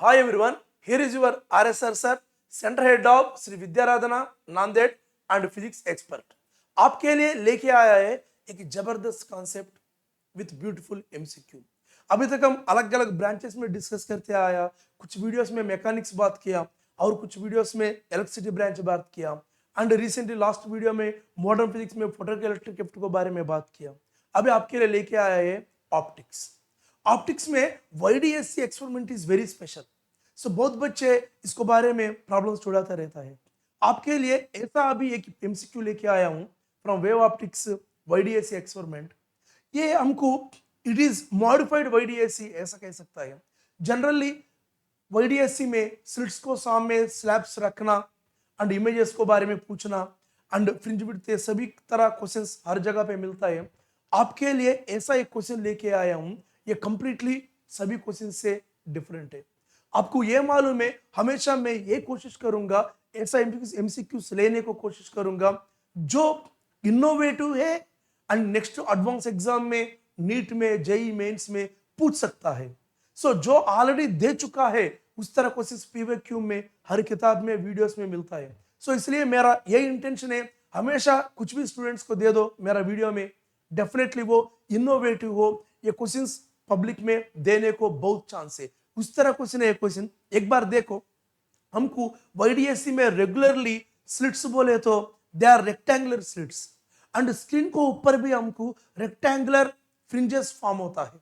Hi everyone, here is your RSR sir, Center Head of Shri Vidyaradhana Nanded and physics expert. आपके लिए लेके आया है एक जबरदस्त कॉन्सेप्ट विथ ब्यूटीफुल एमसीक्यू। अभी तक हम अलग अलग ब्रांचेस में डिस्कस करते आया, कुछ वीडियोस में मैकेनिक्स बात किया और कुछ वीडियोस में इलेक्ट्रिसिटी ब्रांच बात किया एंड रिसेंटली लास्ट वीडियो में मॉडर्न फिजिक्स में फोटो इलेक्ट्रिक इफेक्ट के बारे में बात किया। अभी आपके लिए लेके आया है ऑप्टिक्स। ऑप्टिक्स में YDSC experiment is very special. So बहुत बच्चे इसको बारे में प्रॉब्लम्स छुड़ाता रहता है। आपके लिए ऐसा अभी एक एमसीक्यू लेके आया हूं from wave optics YDSC experiment. ये हमको इट इज मॉडिफाइड वाईडीएससी ऐसा कह सकता है। जनरली वाईडीएससी में स्लिट्स को सामने स्लैब्स रखना एंड इमेजेस को बारे में पूछना एंड फ्रिंज विड्थ सभी तरह क्वेश्चंस हर जगह पे मिलता है। आपके लिए ऐसा एक क्वेश्चन लेके आया हूं, ये कंप्लीटली सभी क्वेश्चन से डिफरेंट है। आपको ये मालूम है, हमेशा मैं ये कोशिश करूंगा ऐसा एमसीक्यूज लेने को कोशिश करूंगा जो इनोवेटिव है एंड नेक्स्ट एडवांस एग्जाम में, नीट में, जेई मेंस में पूछ सकता है। सो जो ऑलरेडी दे चुका है उस तरह क्वेश्चंस पीवीक्यू में हर किताब में वीडियोस में मिलता है। सो इसलिए मेरा यही इंटेंशन है, हमेशा कुछ भी स्टूडेंट्स को दे दो मेरा वीडियो में, डेफिनेटली वो इनोवेटिव हो, ये क्वेश्चंस पब्लिक में देने को बहुत चांस है। उस तरह क्वेश्चन है क्वेश्चन, एक बार देखो। हमको वाईडीएससी में रेगुलरली स्लिट्स बोले तो they are rectangular slits and screen को ऊपर भी हमको रेक्टेंगुलर फ्रिंजेस फॉर्म होता है।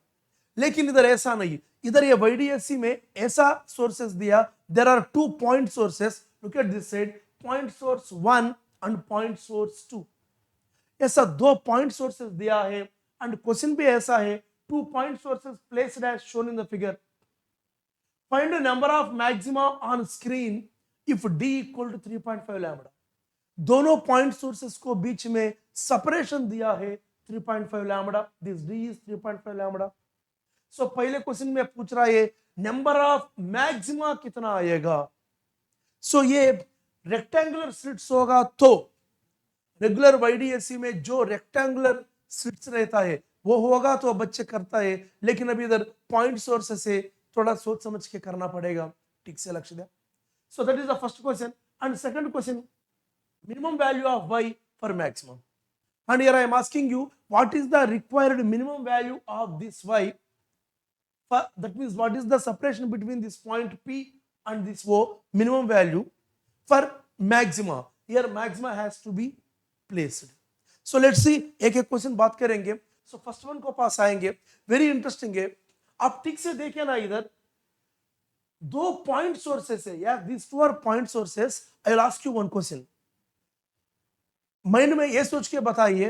लेकिन इधर ऐसा नहीं, इधर ये वाईडीएससी में ऐसा सोर्सेस दिया, there are two point sources, look at this side, point source 1 and point source 2। ऐसा दो पॉइंट सोर्सेस दिया है एंड क्वेश्चन भी ऐसा है, two point sources placed as shown in the figure. Find the number of maxima on screen if d equal to 3.5 lambda। दोनों point sources को बीच में सेपरेशन दिया है 3.5 lambda, this d is 3.5 lambda. So पहले क्वेश्चन में पूछ रहा है नंबर ऑफ मैक्सिमा कितना आएगा। सो ये रेक्टेंगुलर स्लिट्स होगा तो रेगुलर वाईडीएससी में जो रेक्टेंगुलर स्लिट्स रहता है वो होगा तो बच्चे करता है, लेकिन अभी इधर पॉइंट सोर्स से थोड़ा सोच समझ के करना पड़ेगा। ठीक से लक्ष्य दे। So that is the first question and second question, minimum value of y for maximum, and here I am asking you what is the required minimum value of this y for, that means what is the separation between this point p and this o, minimum value for maxima। here maxima has to be placed। so let's see, एक एक question बात करेंगे। so first one को पास आएंगे, very interesting है। आप ठीक से देखिए ना, इधर दो पॉइंट सोर्सेस है, या this two are point sources. I will ask you one question, mind में ये सोच के बताइए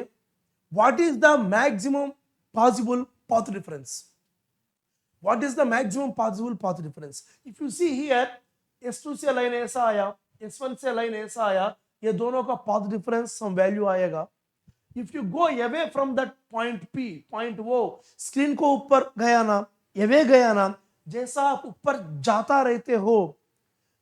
what is the maximum possible path difference. What is the maximum possible path difference. If you see here, S2 से line ऐसा आया, S1 से line ऐसा आया, ये दोनों का पाथ डिफरेंस सम वैल्यू आएगा। If you go away from that point P, point वो स्क्रीन को ऊपर गया ना, अवे गया ना, जैसा आप ऊपर जाता रहते हो,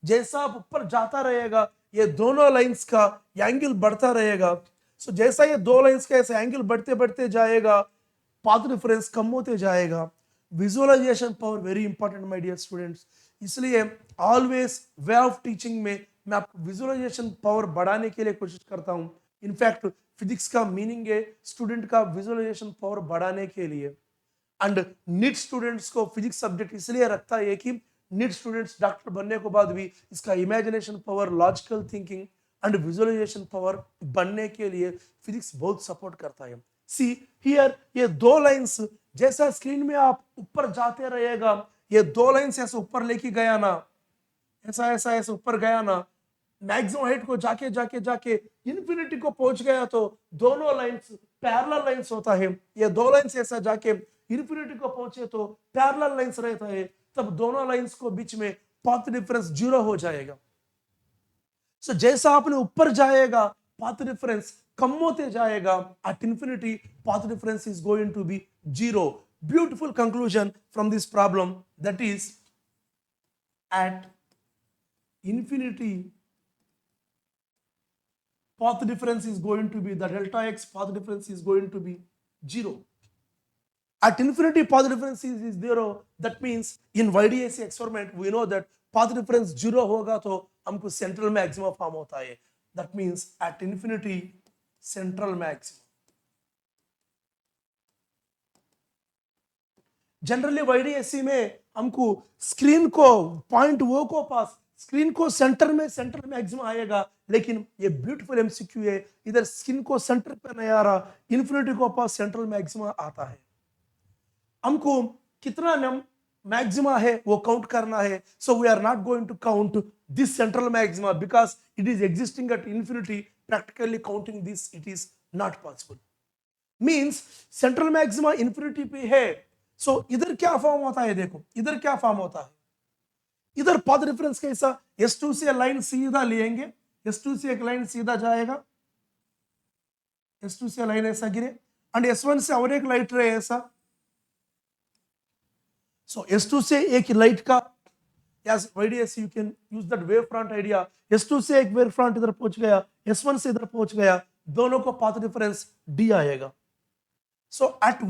जैसा आप ऊपर जाता रहेगा ये दोनों लाइंस का एंगल बढ़ता रहेगा। सो जैसा ये दो लाइंस का ऐसे एंगल बढ़ते बढ़ते जाएगा, पाथ डिफरेंस कम होते जाएगा। Visualization power very important my dear students, इसलिए ऑलवेज वे ऑफ टीचिंग में मैं आपको विजुअलाइजेशन पावर बढ़ाने के लिए कोशिश करता हूं। इनफैक्ट फिजिक्स का मीनिंग है स्टूडेंट का विजुअलाइजेशन पावर बढ़ाने के लिए। एंड नीट स्टूडेंट्स को फिजिक्स सब्जेक्ट इसलिए रखता है कि नीट स्टूडेंट्स डॉक्टर बनने के बाद भी इसका imagination power, logical thinking and visualization power बनने के लिए फिजिक्स बहुत सपोर्ट करता है। सी हियर, ये दो लाइंस जैसा स्क्रीन में आप ऊपर जाते रहेगा, ये दो लाइंस ऐसे ऊपर लेके गया ना, ऐसा ऐसा ऐसे ऊपर गया ना, मैक्सिमम हाइट को जाके जाके जाके इन्फिनिटी को पहुंच गया तो दोनों लाइंस पैरेलल लाइंस होता है। ये दो लाइंस ऐसा जाके इन्फिनिटी को पहुंचे तो पैरेलल लाइंस रहता है, तब दोनों लाइंस को बीच में पाथ डिफरेंस 0 हो जाएगा। सो जैसा आपने ऊपर जाएगा पाथ डिफरेंस कम होते जाएगा, at infinity path difference is going to be 0। Beautiful conclusion from this problem, that is at infinity path difference is going to be, the delta x path difference is going to be 0। At infinity, path difference is zero. That means in YDAC experiment, we know that path difference zero होगा तो हमको central maximum form होता है. That means at infinity, central maximum. Generally YDAC में हमको screen को point वो को पास स्क्रीन को सेंटर में सेंट्रल मैक्सिमम आएगा, लेकिन ये ब्यूटीफुल एमसीक्यू है, इधर स्क्रीन को सेंटर पे नहीं आ रहा, इन्फिनिटी को पास सेंट्रल मैक्सिमम आता है. हमको कितना मैक्सिमा है वो काउंट करना है. So we are not going to count this central maxima because it is existing at infinity. Practically counting this it is not possible. Means central maxima infinity पे है. सो इधर क्या फॉर्म होता है, देखो इधर क्या फॉर्म होता है. इधर पाथ डिफरेंस कैसा, S2 से लाइन सीधा लेंगे, S2 से एक लाइन सीधा जाएगा, S2 से लाइन ऐसा गिरे एंड S1 से और एक लाइट रहे ऐसा. So S2 से एक लाइट का as YDAC you can use that wave front idea. S2 से एक वेव फ्रंट इधर पहुंच गया, S1 से इधर पहुंच गया, दोनों को पाथ डिफरेंस D आएगा. So at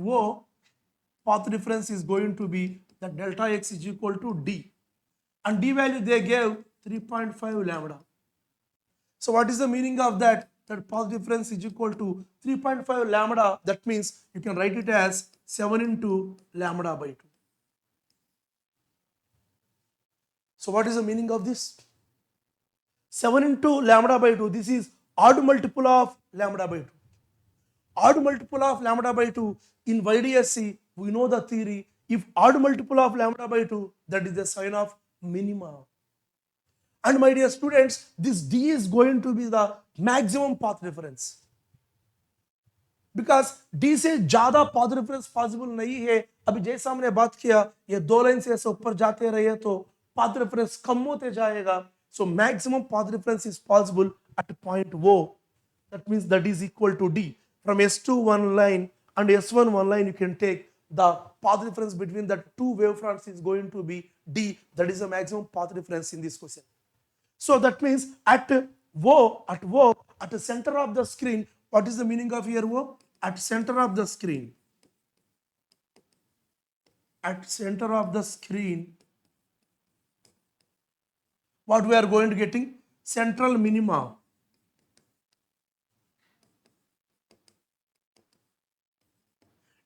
वो path difference is going to be that delta x is equal to D, and D value they gave 3.5 lambda. So what is the meaning of that? That path difference is equal to 3.5 lambda. That means you can write it as 7 into lambda by 2. So what is the meaning of this? 7 into lambda by 2. This is odd multiple of lambda by 2. Odd multiple of lambda by 2 in YDSC, we know the theory. If odd multiple of lambda by 2, that is the sign of minima. And my dear students, this D is going to be the maximum path difference. Because D से ज्यादा path difference possible नहीं है. अभी जैसा हमने बात किया, ये दो लाइन से ऐसे ऊपर जाते रहे तो path difference कम होते जाएगा. So maximum path difference is possible at point O. That means that is equal to D. From S2 one line and S1 one line, you can take the path difference between the two wavefronts is going to be D. That is the maximum path difference in this question. So that means at the center of the screen, what is the meaning of here O? At center of the screen. At center of the screen, what we are going to getting? Central minima.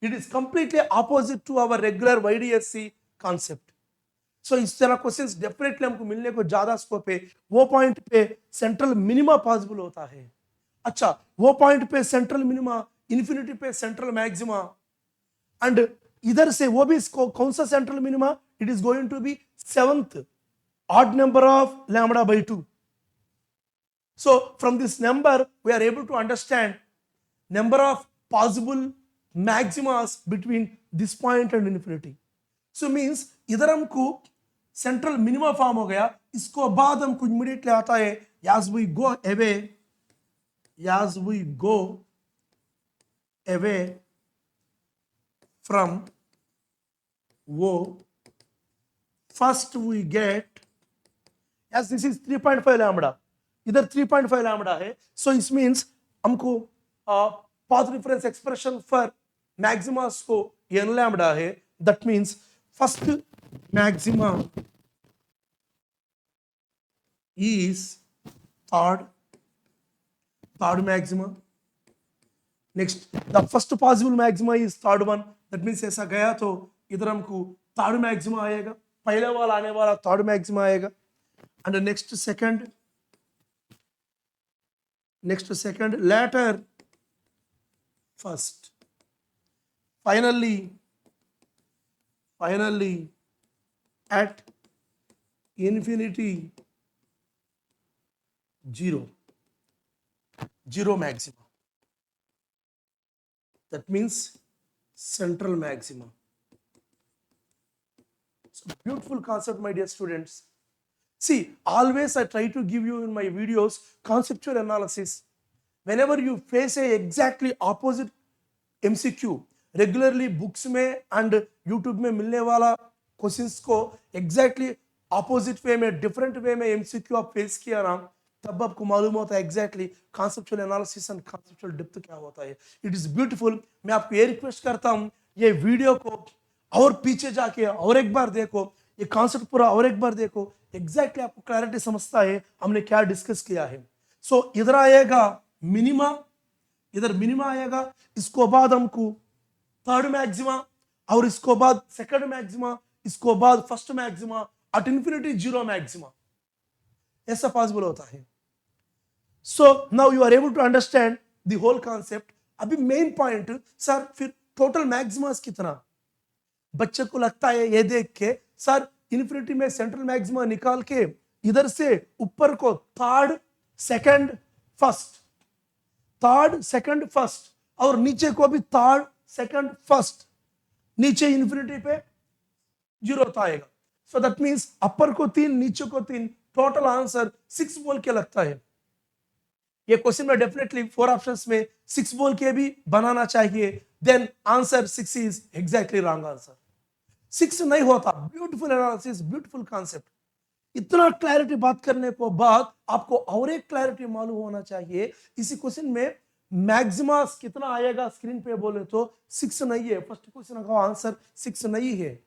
It is completely opposite to our regular YDSC concept. So इस तरह questions definitely हमको मिलने को ज्यादा scope है. वो point पे central minima possible होता है. अच्छा, वो पॉइंट पे सेंट्रल मिनिमा, इन्फिनिटी पे सेंट्रल मैक्सिमा, एंड इधर से वो भी कौन सा central minima? It is going to be 7th odd number of lambda by 2. So from this number we are able to understand number of possible maximas between this point and infinity. So means इधर हमको central minima form हो गया. इसको बाद हमको immediately आता है as we go away from O, first we get, as this is 3.5 lambda, इधर 3.5 lambda है. So it means हमको path difference expression for maximas को n lambda है. That means first maxima is third maxima. Next, the first possible maxima is third one. That means ऐसा गया तो इधर हमको third maxima आएगा, पहले वाला आने वाला third maxima आएगा. And the next second, later first. Finally at infinity zero maxima. That means central maxima. So beautiful concept, my dear students. See, always I try to give you in my videos conceptual analysis. Whenever you face a exactly opposite MCQ, regularly books में and YouTube में मिलने वाला questions को exactly opposite way में, different way में MCQ आप face किया ना, तब आपको मालूम होता है exactly conceptual analysis and conceptual depth क्या होता है. It is beautiful. मैं आपको ये रिक्वेस्ट करता हूं, ये वीडियो को और पीछे जाके और एक बार देखो, ये कॉन्सेप्ट पूरा और एक बार देखो, एग्जैक्टली आपको क्लैरिटी समझता है हमने क्या डिस्कस किया है. सो इधर आएगा मिनिमा, इधर मिनिमा आएगा, इसको बाद हमको थर्ड मैक्सिमा, और इसको बाद सेकंड मैक्सिमा, इसको बाद first maxima, at infinity zero maxima. ऐसा पॉसिबल होता है. So now you are able to understand the whole concept. अभी मेन पॉइंट, सर फिर टोटल मैक्सिमास कितना? बच्चे को लगता है ये देख के, सर इन्फिनिटी में सेंट्रल मैक्सिमा निकाल के इधर से ऊपर को third second first, third second first, और नीचे को भी थर्ड सेकंड फर्स्ट, नीचे इन्फिनिटी पे जीरो आएगा. सो दैट मींस अपर को 3, नीचे को 3, टोटल आंसर 6 बोल के लगता है. ये क्वेश्चन में डेफिनेटली 4 ऑप्शंस में 6 बोल के भी बनाना चाहिए. Then answer 6 is exactly wrong answer. 6 नहीं होता. Beautiful analysis, beautiful concept. इतना क्लैरिटी बात करने को बाद आपको और एक क्लैरिटी मालूम होना चाहिए. इसी क्वेश्चन में मैक्सिमा कितना आएगा स्क्रीन पे बोले तो 6 नहीं है. फर्स्ट क्वेश्चन का आंसर 6 नहीं है.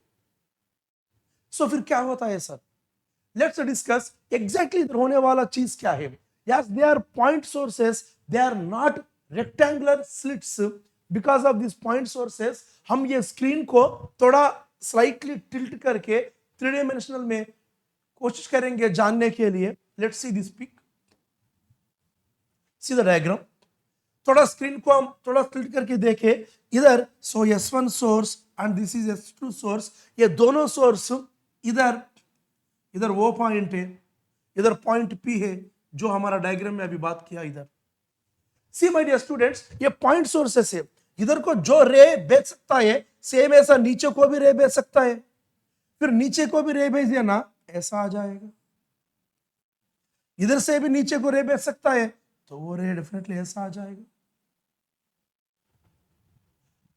सो फिर क्या होता है सर? लेट्स डिस्कस एग्जैक्टली होने वाला चीज क्या है. Yes, they are point sources. They are not rectangular slits. Because of these point sources, हम ये स्क्रीन को थोड़ा स्लाइटली टिल्ट करके 3 डायमेंशनल में कोशिश करेंगे जानने के लिए. Let's see this pic, see the diagram. थोड़ा स्क्रीन को हम थोड़ा टिल्ट करके देखें इधर. So S1 source and this is S2 source. ये दोनों सोर्स इधर, इधर वो पॉइंट है, इधर पॉइंट P है जो हमारा डायग्राम में अभी बात किया. इधर सी माय डियर स्टूडेंट्स, ये पॉइंट सोर्सेस है. इधर को जो रे भेज सकता है सेम ऐसा नीचे को भी रे भेज सकता है. फिर नीचे को भी रे भेज दिया ना, ऐसा आ जाएगा. इधर से भी नीचे को रे भेज सकता है तो वो रे डेफिनेटली ऐसा आ जाएगा.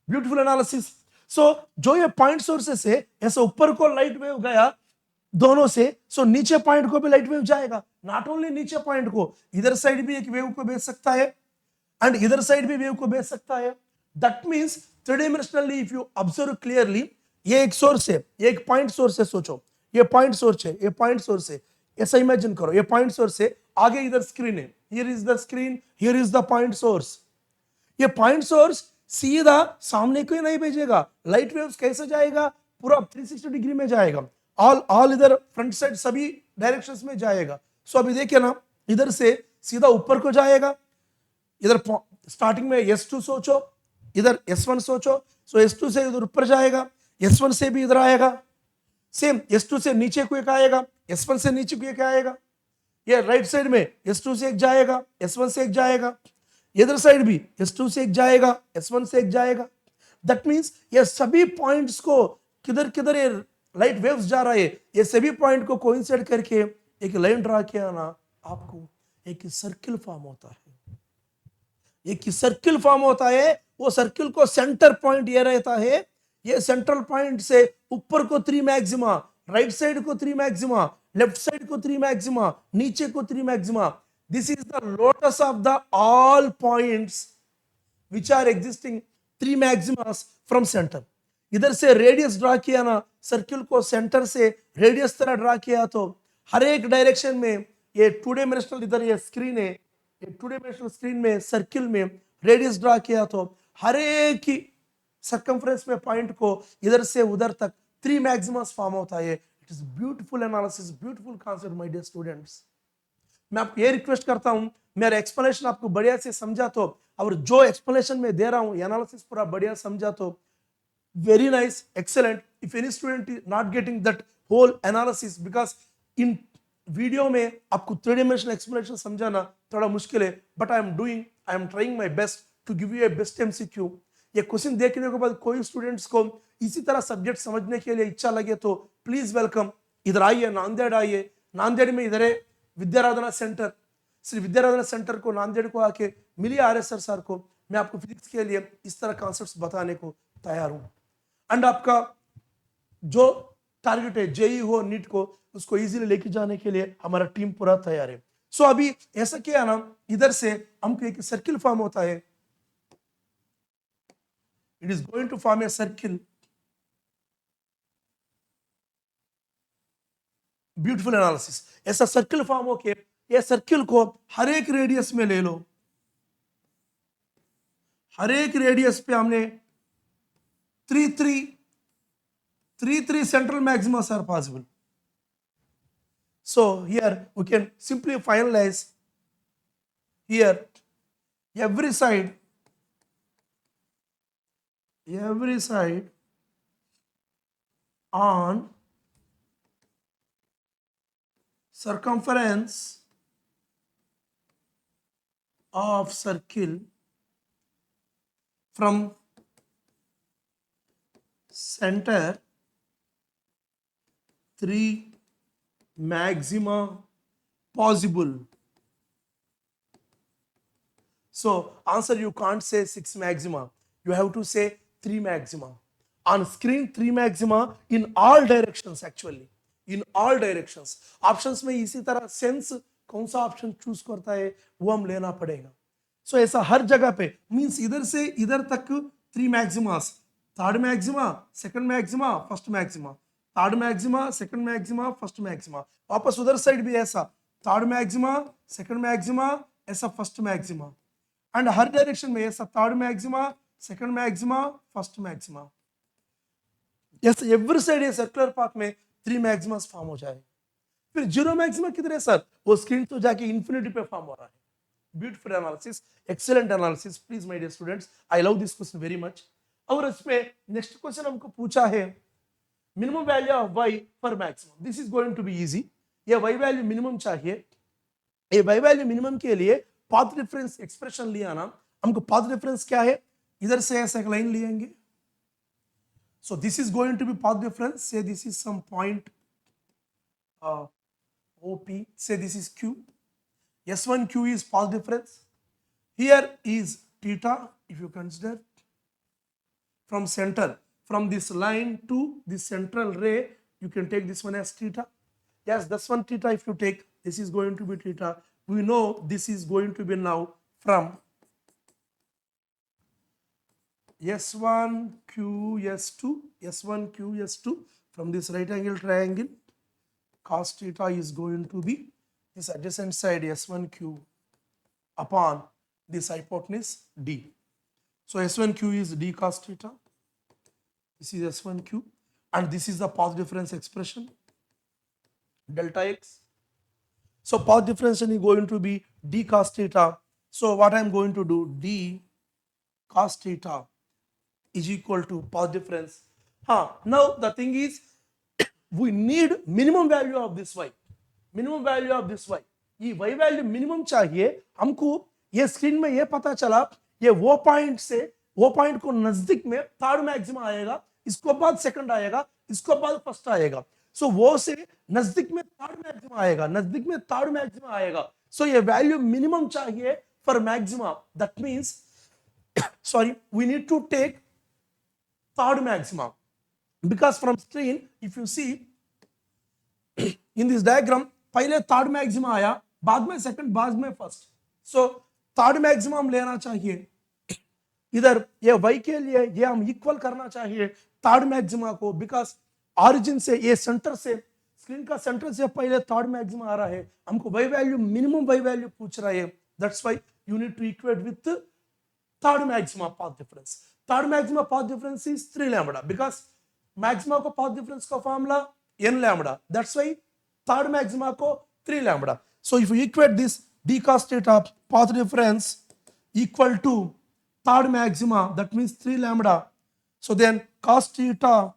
Beautiful analysis. सो जो ये पॉइंट सोर्सेस है, ऐसा ऊपर को लाइट वेव गया दोनों से, सो नीचे पॉइंट को भी लाइट वेव जाएगा. नॉट ओनली नीचे पॉइंट को, इधर साइड भी एक वेव को भेज सकता है एंड इधर साइड भी वेव को भेज सकता है. That means 3 dimensionally if you observe clearly, ये एक सोर्स है, ये एक पॉइंट सोर्स है. सोचो ये पॉइंट सोर्स है, ये पॉइंट सोर्स है, ऐसा इमेजिन करो. ये पॉइंट सोर्स है, आगे इधर स्क्रीन है. Here is the screen, here is the point source. ये पॉइंट सोर्स सीधा सामने को ही नहीं भेजेगा. लाइट वेव्स कैसे जाएगा? पूरा 360 डिग्री में जाएगा. ऑल इधर फ्रंट साइड सभी डायरेक्शंस में जाएगा. सो अभी देखिए ना, इधर से सीधा ऊपर को जाएगा. इधर स्टार्टिंग में S2 सोचो, इधर S1 सोचो. सो S2 से इधर ऊपर जाएगा, S1 से भी इधर आएगा. सेम S2 से नीचे को एक आएगा, S1 से नीचे को एक आएगा. ये राइट साइड में S2 से एक जाएगा, S1 से एक जाएगा. इधर साइड भी S2 से एक जाएगा, S1 से एक जाएगा. दैट मींस ये सभी पॉइंट्स को किधर किधर ये लाइट वेव्स जा रहा है, ये सभी पॉइंट को कोइंसाइड करके एक लाइन ड्रा किया ना, आपको एक सर्किल फॉर्म होता है. एक सर्किल फॉर्म होता है. वो सर्किल को सेंटर पॉइंट ये रहता है. ये सेंट्रल पॉइंट से ऊपर को 3 मैक्सिमा, राइट साइड को 3 मैक्सिमा, लेफ्ट साइड को 3 मैक्सिमा, नीचे को 3 maxima. This is the locus of the all points which are existing 3 maximas from centre. इधर से रेडियस ड्रा किया ना, सर्किल को सेंटर से रेडियस तरह ड्रा किया तो हर एक डायरेक्शन में ये 2 डायमेंशनल इधर ये स्क्रीन है, ये 2 डायमेंशनल स्क्रीन में सर्किल में रेडियस ड्रा किया तो हर एक ही सर्कमफ्रेंस में पॉइंट को इधर से उधर तक 3 मैक्सिमस फॉर्म होता है. It is beautiful analysis, beautiful concept my dear students. मैं आपको ये रिक्वेस्ट करता हूं, मेरा एक्सप्लेनेशन आपको बढ़िया से समझा तो, और जो एक्सप्लेनेशन में दे रहा हूं एनालिसिस पूरा बढ़िया समझा तो very nice, excellent. If any student is not getting that whole analysis, because in video में आपको 3 dimensional explanation समझाना थोड़ा मुश्किल है, but I am trying my best to give you a best MCQ. ये क्वेश्चन देखने के बाद कोई स्टूडेंट्स को इसी तरह सब्जेक्ट समझने के लिए इच्छा लगे तो प्लीज वेलकम, इधर आइए, नांदेड़ आइए. नांदेड़ में इधर है विद्याराधना सेंटर. श्री विद्याराधना सेंटर को नांदेड़ को आके मिलिए RSR सर को. मैं आपको फिजिक्स के लिए इस तरह कॉन्सेप्ट्स बताने को तैयार हूं. एंड आपका जो टारगेट है JEE हो, नीट को, उसको इजीली लेके जाने के लिए हमारा टीम पूरा तैयार है. सो अभी ऐसा किया ना, इधर से हमको एक सर्किल फॉर्म होता है, it is going to form a circle, beautiful analysis. ऐसा सर्किल फॉर्म होके ये सर्किल को हर एक रेडियस में ले लो, हर एक रेडियस पे हमने three central maximas are possible. So here we can simply finalize here every side on circumference of circle from center 3 maxima possible. So answer, you can't say 6 maxima, you have to say 3 maxima. On screen 3 maxima in all directions, actually in all directions. Options में इसी तरह sense कौन सा option choose करता है वो हम लेना पड़ेगा. So ऐसा हर जगह पे मीन्स इधर से इधर तक 3 maximas, third maxima, second maxima, first maxima, third maxima, second maxima, first maxima. वापस उधर साइड भी ऐसा थर्ड मैक्सिमा, सेकंड मैक्सिमा, ऐसा फर्स्ट मैक्सिमा. एंड हर डायरेक्शन में ऐसा third maxima, second maxima, first maxima. Yes, every side ये circular path में 3 मैक्सिमास फॉर्म हो जाए. फिर जीरो मैक्सिमा किधर है सर? वो स्क्रीन तो जाके इंफिनिटी पे फॉर्म हो रहा है. Beautiful analysis, excellent analysis. Please my dear students, I love this question very much. और इसमें नेक्स्ट क्वेश्चन हमको पूछा है minimum value of y for maximum. This is going to be easy. ये y वैल्यू मिनिमम चाहिए. ये y value minimum के लिए पाथ डिफरेंस एक्सप्रेशन लिया ना. हमको पाथ डिफरेंस क्या है? इधर से ऐसा एक लाइन लेंगे. So this is going to be path difference. Say this is some point OP. Say this is Q. S1 Q is path difference. Here is theta. If you consider from center, from this line to this central ray, you can take this one as theta. Yes, this one theta. If you take, this is going to be theta. We know this is going to be now from S1 Q S2, S1 Q S2, from this right angle triangle, cos theta is going to be this adjacent side S1 Q upon this hypotenuse D. So S1 Q is D cos theta. This is S1 Q, and this is the path difference expression delta x. So path difference is going to be D cos theta. So what I am going to do, D cos theta is equal to path difference. Now the thing is, we need minimum value of this y. Minimum value of this y. ये y value minimum चाहिए हमको. ये screen में ये पता चला, ये वो पॉइंट से वो पॉइंट को नजदीक में थर्ड मैक्सिमा आएगा, इसको बाद सेकंड आएगा, इसको बाद फर्स्ट आएगा. सो वो से नजदीक में थर्ड मैक्सिमा आएगा, नजदीक में थर्ड मैक्सिमा आएगा. सो ये वैल्यू मिनिमम चाहिए for maxima. That means sorry, we need to take third maximum, because from screen if you see in this diagram पहले थर्ड मैक्सिमा आया, बाद में सेकंड, बाद में फर्स्ट. सो थर्ड मैक्सिमा हम लेना चाहिए. इधर ये y के लिए ये हम इक्वल करना चाहिए थर्ड मैक्सिमा को, बिकॉज ऑरिजिन से ये सेंटर से स्क्रीन का सेंटर से पहले थर्ड मैक्सिमा आ रहा है. हमको y value minimum y value पूछ रहा है. That's why you need to equate with third maxima path difference. Third maxima path difference is 3 lambda, because maxima को path difference का formula n lambda. That's why third maxima को 3 lambda. So if you equate this d cos theta path difference equal to third maxima, that means 3 lambda. So then cos theta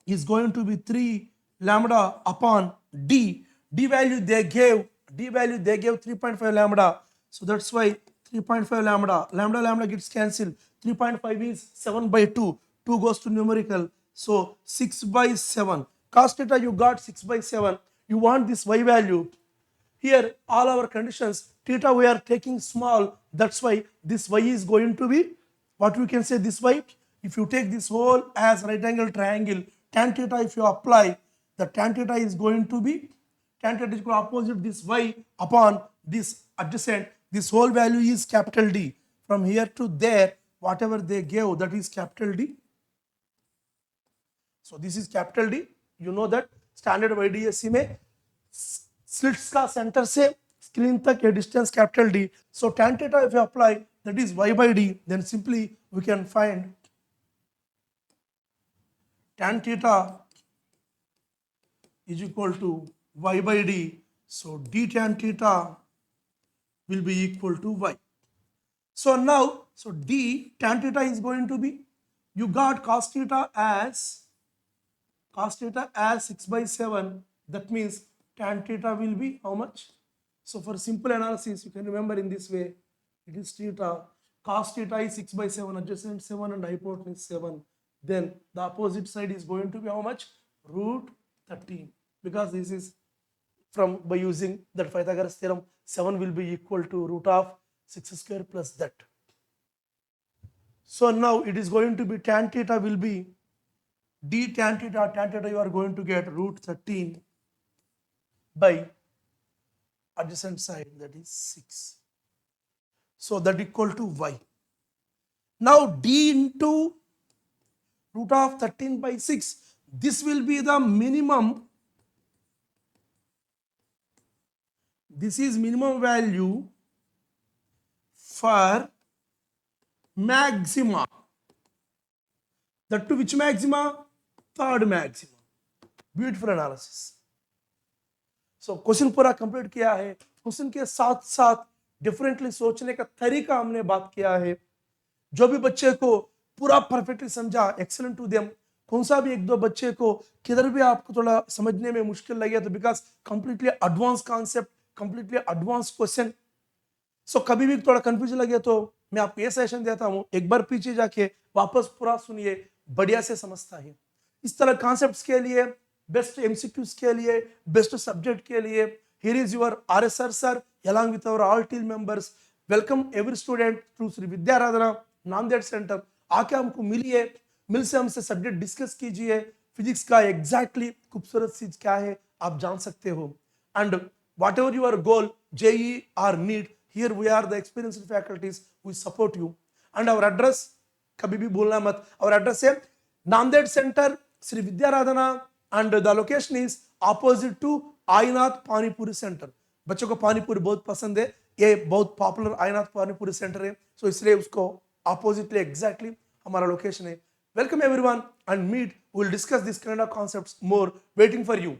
is going to be 3 lambda upon d. D value they gave 3.5 lambda. So that's why 3.5 lambda, lambda gets cancelled. 3.5 is 7 by 2. 2 goes to numerical. So 6 by 7. Cos theta you got 6 by 7. You want this y value. Here all our conditions, theta we are taking small. That's why this y is going to be, what we can say, this y. If you take this whole as right angle triangle, tan theta if you apply, the tan theta is going to be, tan theta is going to opposite this y upon this adjacent, this whole value is capital D. From here to there, whatever they gave, that is capital D. So this is capital D. You know that standard YDSC में slits का center से screen तक a distance capital D. So tan theta if you apply, that is y by d, then simply we can find tan theta is equal to y by d. So d tan theta will be equal to y. So now, so d tan theta is going to be, you got cos theta as 6 by 7. That means tan theta will be how much? So for simple analysis, you can remember in this way, it is theta, cos theta is 6 by 7, adjacent 7 and hypotenuse 7. Then the opposite side is going to be how much? Root 13. Because this is from, by using that Pythagoras theorem, 7 will be equal to root of 6 square plus that. So now it is going to be tan theta will be d tan theta you are going to get root 13 by adjacent side, that is 6. So that equal to y. Now d into root of 13 by 6, this will be the minimum. This is minimum value for maxima. That to which maxima? Third maximum. Beautiful analysis. So question पूरा complete किया है. Question के साथ साथ differently सोचने का तरीका हमने बात किया है. जो भी बच्चे को पूरा परफेक्टली समझा, एक्सेलेंट टू देम. कौन सा भी एक दो बच्चे को किधर भी आपको थोड़ा समझने में मुश्किल लगे तो because completely advance concept, completely advance question. So कभी भी थोड़ा कंफ्यूजन लगे तो मैं आपको ये सेशन देता हूँ, एक बार पीछे जाके वापस पूरा सुनिए, बढ़िया से समझता है. इस तरह कॉन्सेप्ट्स के लिए, बेस्ट एमसीक्यूज के लिए, बेस्ट सब्जेक्ट के लिए, here is your RSR sir along with our all team members. Welcome every student through Shri Vidyaradhana Nanded centre. आके हमको मिलिए, मिल से हमसे सब्जेक्ट डिस्कस कीजिए. फिजिक्स का एग्जैक्टली खूबसूरत चीज क्या है आप जान सकते हो. And whatever your goal, JEE or NEET, here we are the experienced faculties, we support you. And our address कभी भी भूलना मत, our address है Nanded centre Shri Vidyaradhana and the location is opposite to Ainath panipuri centre. बच्चों को पानीपुरी बहुत पसंद है, ये बहुत पॉपुलर आईनाथ पानीपुरी सेंटर है, सो इसलिए उसको ऑपोजिटली एग्जैक्टली हमारा लोकेशन है. Welcome everyone and meet, will discuss this kind of concepts more, waiting for you.